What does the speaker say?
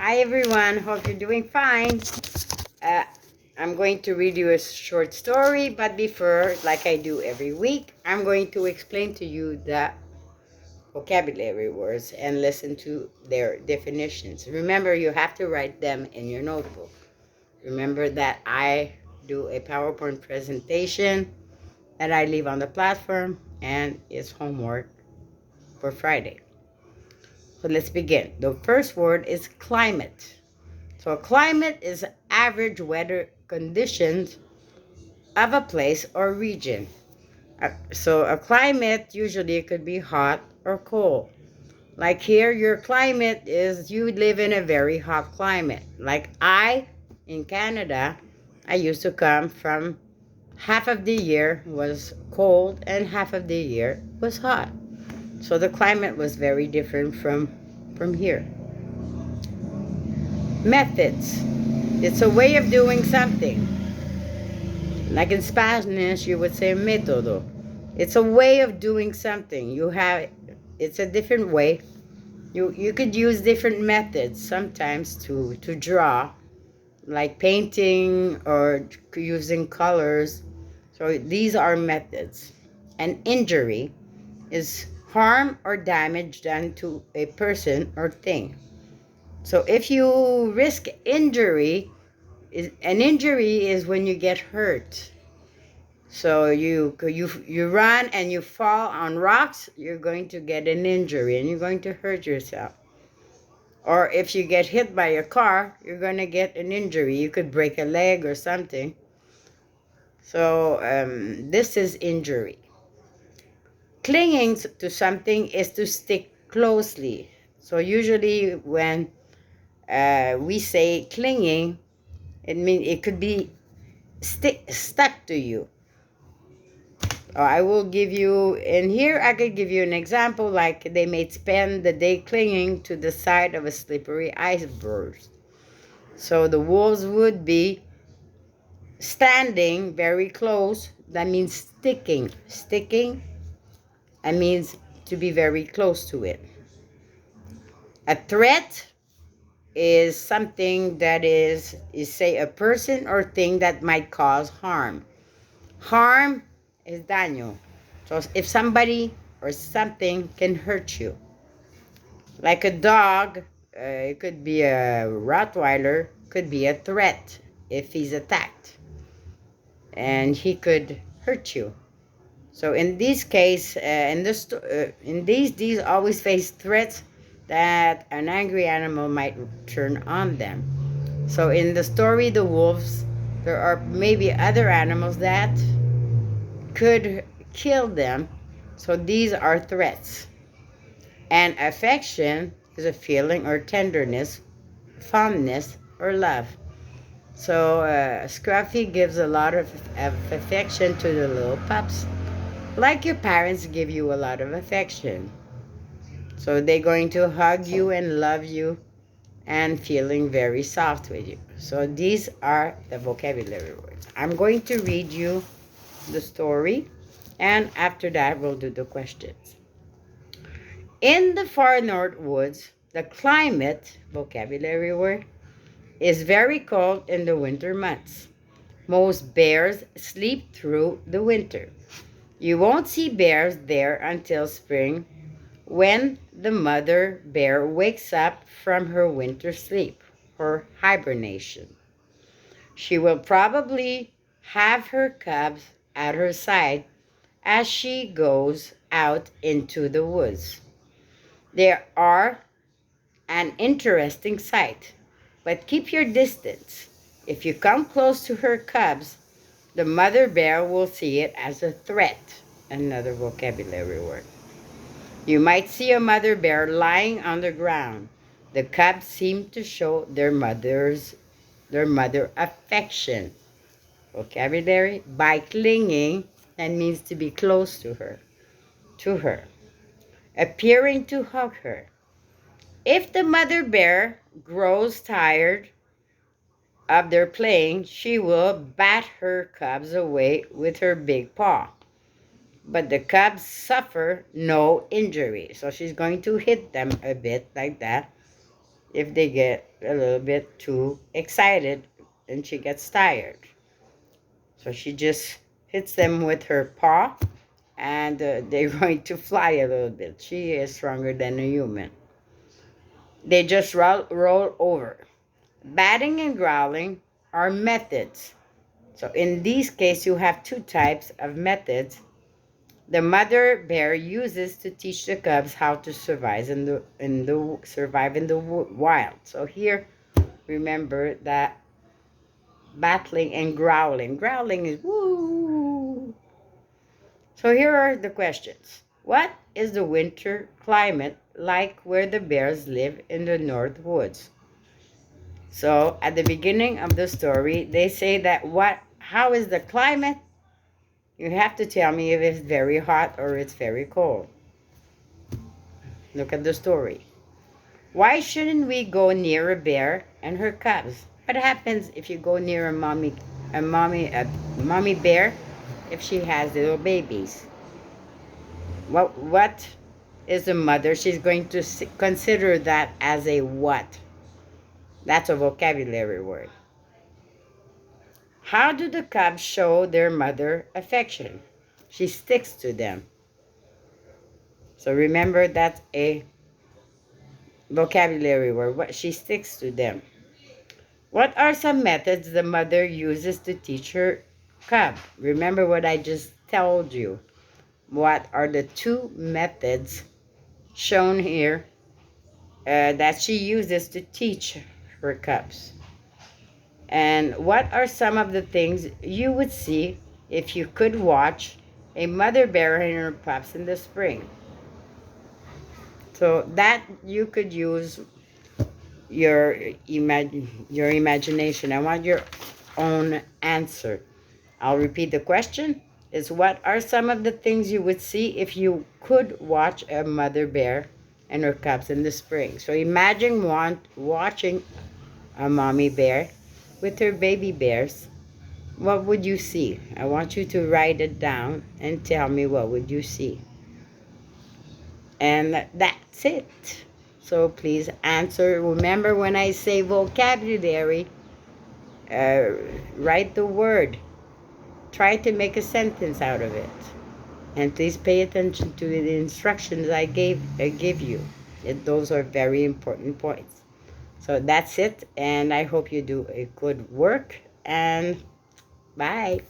Hi everyone, hope you're doing fine. Uh, I'm going to read you a short story, but before, like I do every week, I'm going to explain to you the vocabulary words and listen to their definitions. Remember, you have to write them in your notebook. Remember that I do a PowerPoint presentation that I leave on the platform and it's homework for Friday. So let's begin. The first word is climate. So a climate is average weather conditions of a place or region. So a climate usually could be hot or cold. Like here, your climate is you live in a very hot climate. Like in Canada, I used to come from half of the year was cold and half of the year was hot. So the climate was very different from here. Methods. It's a way of doing something. Like in Spanish, you would say método. It's a way of doing something. It's a different way. You could use different methods sometimes to draw, like painting or using colors. So these are methods. An injury is harm or damage done to a person or thing. So if you risk injury, an injury is when you get hurt. So you run and you fall on rocks, you're going to get an injury and you're going to hurt yourself. Or if you get hit by a car, you're going to get an injury. You could break a leg or something. So this is injury. Clinging to something is to stick closely. So usually when we say clinging, it could be stuck to you. I will give you, in here I could give you an example, like they may spend the day clinging to the side of a slippery iceberg. So the wolves would be standing very close. That means sticking. Sticking, that means to be very close to it. A threat is something that is say a person or thing that might cause harm. Harm is daño. So if somebody or something can hurt you, like a dog, it could be a Rottweiler, could be a threat if he's attacked, and he could hurt you. So in this case, in these always face threats that an angry animal might turn on them. So in the story, the wolves, there are maybe other animals that could kill them. So these are threats. And affection is a feeling or tenderness, fondness, or love. So Scruffy gives a lot of affection to the little pups, like your parents give you a lot of affection. So they're going to hug you and love you and feeling very soft with you. So these are the vocabulary words. I'm going to read you the story, and after that we'll do the questions. In the far north woods, the climate, vocabulary word, is very cold in the winter months. Most bears sleep through the winter. You won't see bears there until spring, when the mother bear wakes up from her winter sleep, her hibernation. She will probably have her cubs at her side as she goes out into the woods. They are an interesting sight, but keep your distance. If you come close to her cubs, the mother bear will see it as a threat. Another vocabulary word. You might see a mother bear lying on the ground. The cubs seem to show their mother affection. Vocabulary, by clinging, that means to be close to her. Appearing to hug her. If the mother bear grows tired of their playing, she will bat her cubs away with her big paw. But the cubs suffer no injury. So she's going to hit them a bit like that. if they get a little bit too excited and she gets tired. So she just hits them with her paw, and they're going to fly a little bit. She is stronger than a human. They just roll over. Batting and growling are methods. So in this case, you have two types of methods the mother bear uses to teach the cubs how to survive in the wild. So here, remember that battling and growling. Growling is woo. So here are the questions. What is the winter climate like where the bears live in the North Woods? So at the beginning of the story, they say that how is the climate? You have to tell me if it's very hot or it's very cold. Look at the story. Why shouldn't we go near a bear and her cubs? What happens if you go near a mommy bear if she has little babies? What is the mother? She's going to consider that as a what? That's a vocabulary word. How do the cubs show their mother affection? She sticks to them. So remember, that's a vocabulary word. She sticks to them. What are some methods the mother uses to teach her cub? Remember what I just told you. What are the two methods shown here that she uses to teach her cubs? And what are some of the things you would see if you could watch a mother bear and her pups in the spring? So that you could use your imagination. I want your own answer. I'll repeat the question. Is what are some of the things you would see if you could watch a mother bear and her cubs in the spring? So imagine watching a mommy bear with her baby bears. What would you see? I want you to write it down and tell me what would you see. And that's it. So please answer. Remember when I say vocabulary, write the word. Try to make a sentence out of it. And please pay attention to the instructions I give you. Those are very important points. So that's it. And I hope you do a good work. And bye.